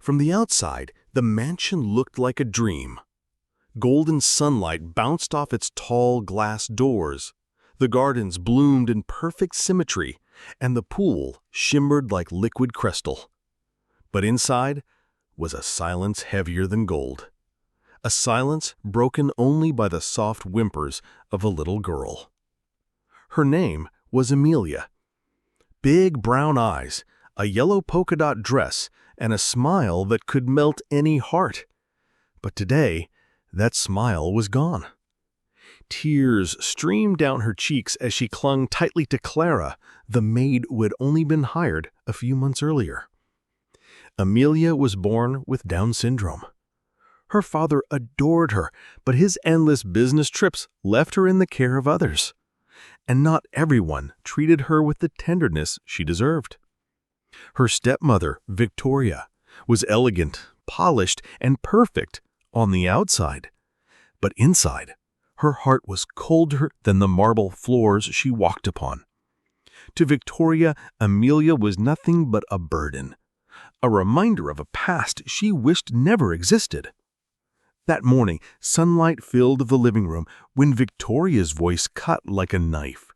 From the outside, the mansion looked like a dream. Golden sunlight bounced off its tall glass doors. The gardens bloomed in perfect symmetry, and the pool shimmered like liquid crystal. But inside was a silence heavier than gold. A silence broken only by the soft whimpers of a little girl. Her name was Amelia. Big brown eyes, a yellow polka dot dress, and a smile that could melt any heart. But today, that smile was gone. Tears streamed down her cheeks as she clung tightly to Clara, the maid who had only been hired a few months earlier. Amelia was born with Down syndrome. Her father adored her, but his endless business trips left her in the care of others. And not everyone treated her with the tenderness she deserved. Her stepmother, Victoria, was elegant, polished, and perfect on the outside. But inside, her heart was colder than the marble floors she walked upon. To Victoria, Amelia was nothing but a burden, a reminder of a past she wished never existed. That morning, sunlight filled the living room when Victoria's voice cut like a knife.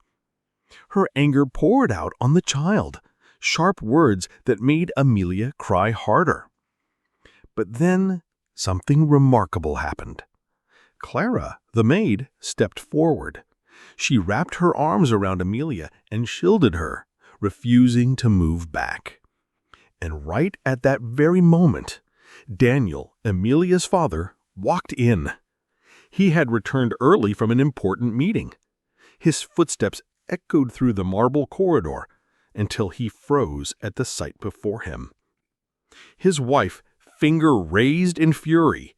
Her anger poured out on the child, sharp words that made Amelia cry harder. But then something remarkable happened. Clara, the maid, stepped forward. She wrapped her arms around Amelia and shielded her, refusing to move back. And right at that very moment, Daniel, Amelia's father, walked in. He had returned early from an important meeting. His footsteps echoed through the marble corridor until he froze at the sight before him. His wife, finger raised in fury,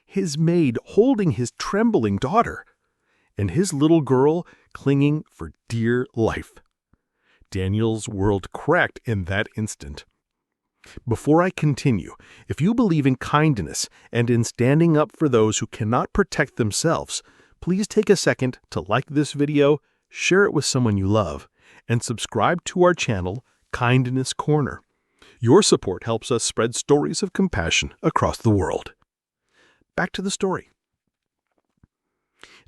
his maid holding his trembling daughter, and his little girl clinging for dear life. Daniel's world cracked in that instant. Before I continue, if you believe in kindness and in standing up for those who cannot protect themselves, please take a second to like this video, share it with someone you love, and subscribe to our channel, Kindness Corner. Your support helps us spread stories of compassion across the world. Back to the story.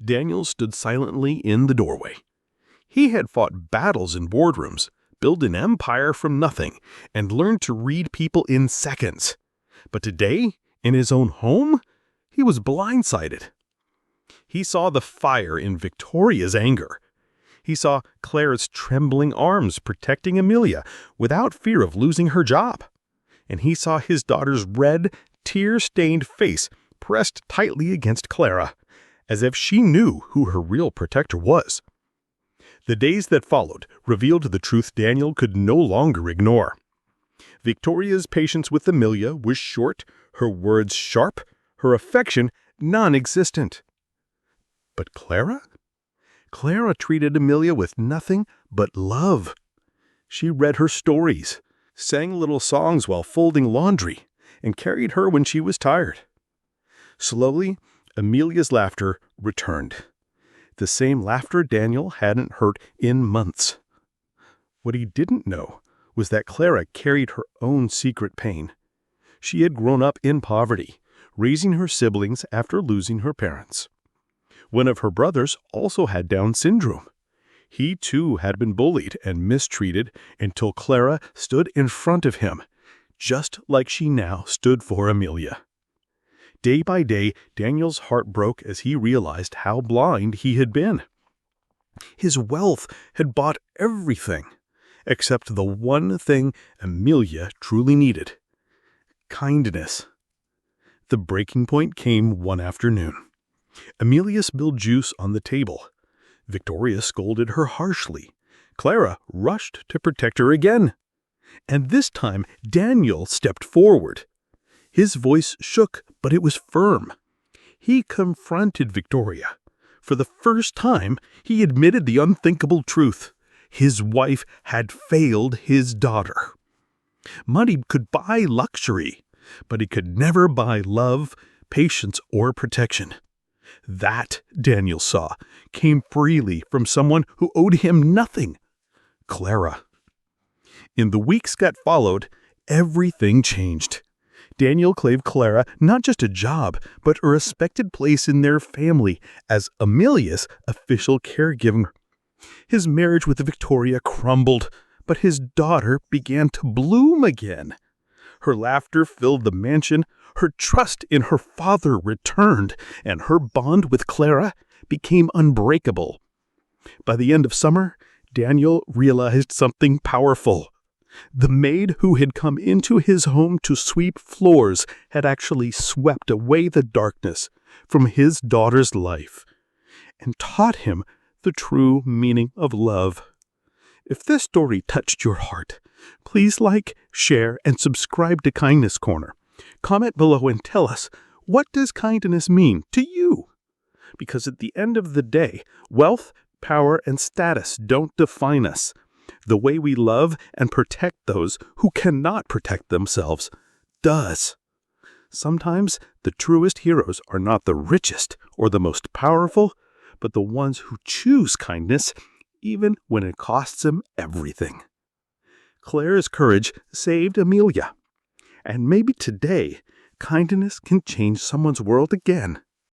Daniel stood silently in the doorway. He had fought battles in boardrooms, built an empire from nothing, and learned to read people in seconds. But today, in his own home, he was blindsided. He saw the fire in Victoria's anger. He saw Clara's trembling arms protecting Amelia without fear of losing her job. And he saw his daughter's red, tear-stained face pressed tightly against Clara, as if she knew who her real protector was. The days that followed revealed the truth Daniel could no longer ignore. Victoria's patience with Amelia was short, her words sharp, her affection non-existent. But Clara? Clara treated Amelia with nothing but love. She read her stories, sang little songs while folding laundry, and carried her when she was tired. Slowly, Amelia's laughter returned. The same laughter Daniel hadn't heard in months. What he didn't know was that Clara carried her own secret pain. She had grown up in poverty, raising her siblings after losing her parents. One of her brothers also had Down syndrome. He too had been bullied and mistreated until Clara stood in front of him, just like she now stood for Amelia. Day by day, Daniel's heart broke as he realized how blind he had been. His wealth had bought everything, except the one thing Amelia truly needed: kindness. The breaking point came one afternoon. Amelia spilled juice on the table. Victoria scolded her harshly. Clara rushed to protect her again. And this time, Daniel stepped forward. His voice shook, but it was firm. He confronted Victoria. For the first time, he admitted the unthinkable truth. His wife had failed his daughter. Money could buy luxury, but it could never buy love, patience, or protection. That, Daniel saw, came freely from someone who owed him nothing: Clara. In the weeks that followed, everything changed. Daniel gave Clara not just a job, but a respected place in their family as Amelia's official caregiver. His marriage with Victoria crumbled, but his daughter began to bloom again. Her laughter filled the mansion, her trust in her father returned, and her bond with Clara became unbreakable. By the end of summer, Daniel realized something powerful. The maid who had come into his home to sweep floors had actually swept away the darkness from his daughter's life and taught him the true meaning of love. If this story touched your heart, please like, share, and subscribe to Kindness Corner. Comment below and tell us, what does kindness mean to you? Because at the end of the day, wealth, power, and status don't define us. The way we love and protect those who cannot protect themselves does. Sometimes the truest heroes are not the richest or the most powerful, but the ones who choose kindness even when it costs them everything. Claire's courage saved Amelia. And maybe today, kindness can change someone's world again.